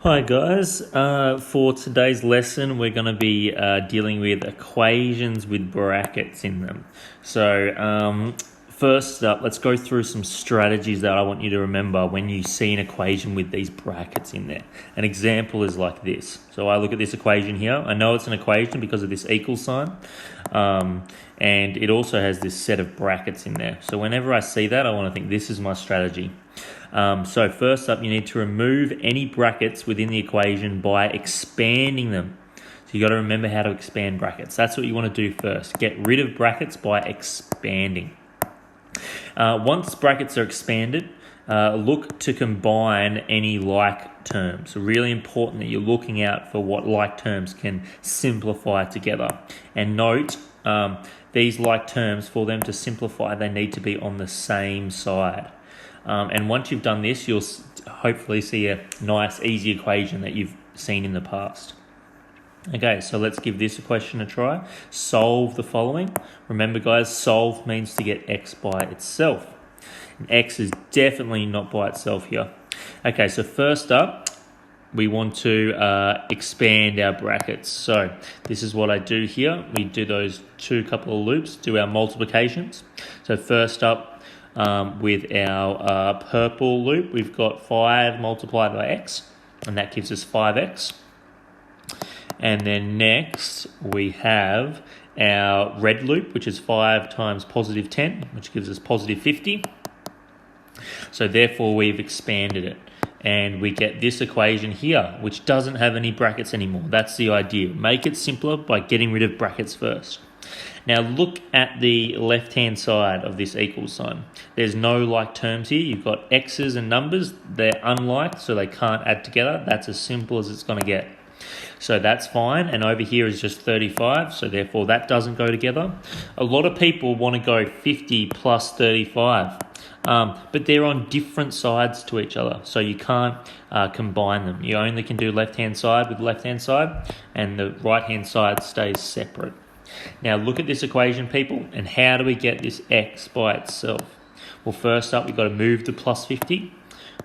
Hi guys, for today's lesson we're going to be dealing with equations with brackets in them. So first up, let's go through some strategies that I want you to remember when you see an equation with these brackets in there. An example is like this. So I look at this equation here. I know it's an equation because of this equal sign, and it also has this set of brackets in there. So whenever I see that, I want to think this is my strategy. So first up, you need to remove any brackets within the equation by expanding them. So you got to remember how to expand brackets. That's what you want to do first. Get rid of brackets by expanding. Once brackets are expanded, look to combine any like terms. So really important that you're looking out for what like terms can simplify together. And note, these like terms, for them to simplify, they need to be on the same side. And once you've done this, you'll hopefully see a nice, easy equation that you've seen in the past. Okay, so let's give this question a try. Solve the following. Remember, guys, solve means to get x by itself. And x is definitely not by itself here. Okay, so first up, we want to expand our brackets. So this is what I do here. We do those couple of loops, do our multiplications. So first up, with our purple loop, we've got 5 multiplied by x, and that gives us 5x. And then next we have our red loop, which is 5 times positive 10, which gives us positive 50. So therefore we've expanded it, and we get this equation here, which doesn't have any brackets anymore. That's the idea. Make it simpler by getting rid of brackets first. Now look at the left-hand side of this equal sign. There's no like terms here. You've got x's and numbers. They're unlike, so they can't add together. That's as simple as it's going to get. So that's fine. And over here is just 35, so therefore that doesn't go together. A lot of people want to go 50 plus 35, but they're on different sides to each other, so you can't combine them. You only can do left-hand side with left-hand side, and the right-hand side stays separate. Now look at this equation, people, and how do we get this x by itself? Well, first up, we've got to move the plus 50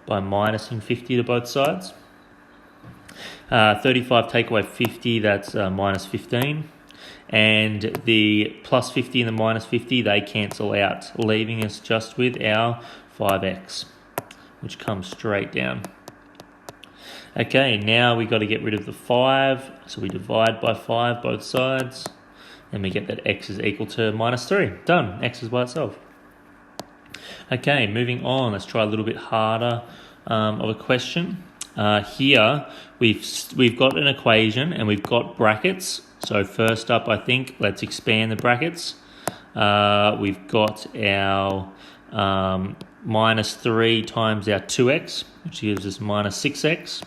by minusing 50 to both sides. 35 take away 50, that's minus 15. And the plus 50 and the minus 50, they cancel out, leaving us just with our 5x, which comes straight down. Okay, now we've got to get rid of the 5, so we divide by 5 both sides. And we get that x is equal to minus 3. Done. X is by itself. Okay, moving on. Let's try a little bit harder of a question. Here, we've got an equation and we've got brackets. So first up, I think, let's expand the brackets. We've got our minus 3 times our 2x, which gives us minus 6x.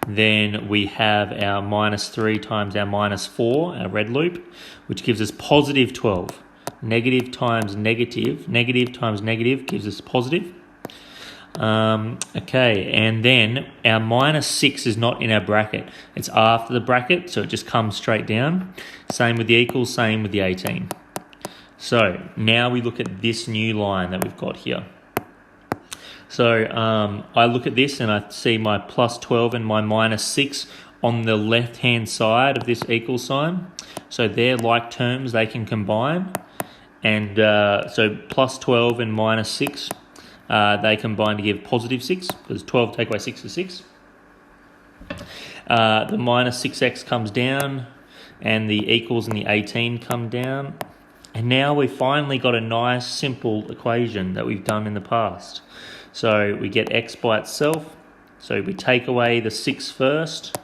Then we have our minus 3 times our minus 4, our red loop, which gives us positive 12. Negative times negative gives us positive. Okay, and then our minus 6 is not in our bracket. It's after the bracket, so it just comes straight down. Same with the equals, same with the 18. So now we look at this new line that we've got here. So I look at this and I see my plus 12 and my minus 6 on the left-hand side of this equal sign. So they're like terms, they can combine. And so plus 12 and minus 6, they combine to give positive 6, because 12 take away 6 is 6. The minus 6x comes down, and the equals and the 18 come down. And now we've finally got a nice, simple equation that we've done in the past. So we get x by itself. So we take away the 6 first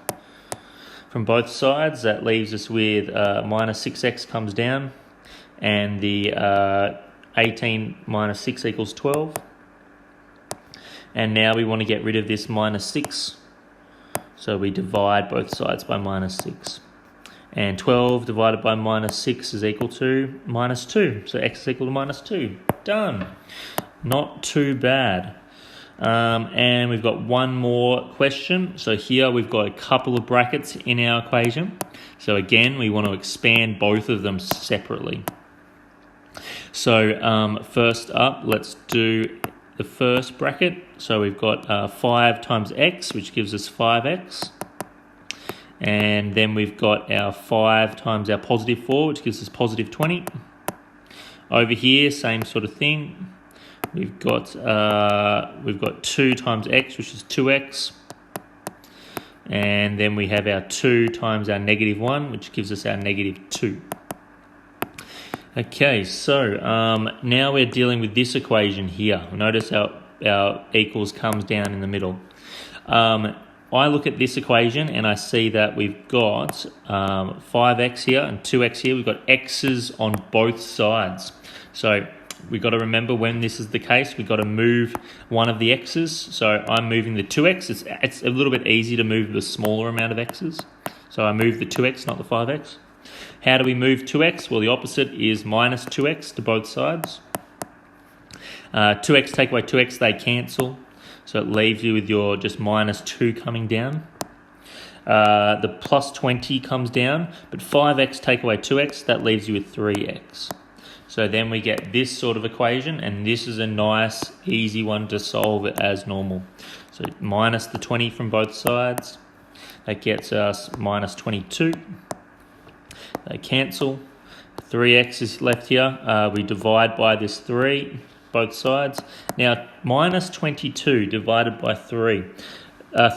from both sides. That leaves us with minus 6x comes down. And the 18 minus 6 equals 12. And now we want to get rid of this minus 6. So we divide both sides by minus 6. And 12 divided by minus 6 is equal to minus 2. So x is equal to minus 2. Done. Not too bad. And we've got one more question. So here we've got a couple of brackets in our equation. So again, we want to expand both of them separately. So first up, let's do the first bracket. So we've got 5 times x, which gives us 5x. And then we've got our 5 times our positive 4, which gives us positive 20. Over here, same sort of thing. We've got 2 times x, which is 2x. And then we have our 2 times our negative 1, which gives us our negative 2. Okay, so now we're dealing with this equation here. Notice our equals comes down in the middle. I look at this equation and I see that we've got 5x here and 2x here. We've got x's on both sides. So we've got to remember when this is the case, we've got to move one of the x's. So I'm moving the 2x. It's a little bit easy to move the smaller amount of x's. So I move the 2x, not the 5x. How do we move 2x? Well, the opposite is minus 2x to both sides. 2x take away 2x, they cancel. So it leaves you with your just minus 2 coming down. The plus 20 comes down, but 5x take away 2x, that leaves you with 3x. So then we get this sort of equation, and this is a nice, easy one to solve it as normal. So minus the 20 from both sides, that gets us minus 22. They cancel. 3x is left here. We divide by this 3, both sides. Now, minus 22 divided by 3.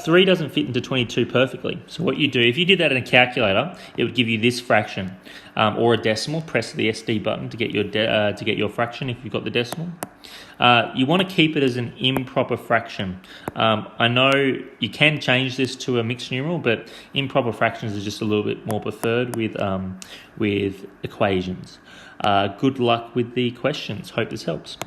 3 doesn't fit into 22 perfectly. So what you do, if you did that in a calculator, it would give you this fraction. Or a decimal. Press the SD button to get your fraction if you've got the decimal. You want to keep it as an improper fraction. I know you can change this to a mixed numeral, but improper fractions is just a little bit more preferred with equations. Good luck with the questions. Hope this helps.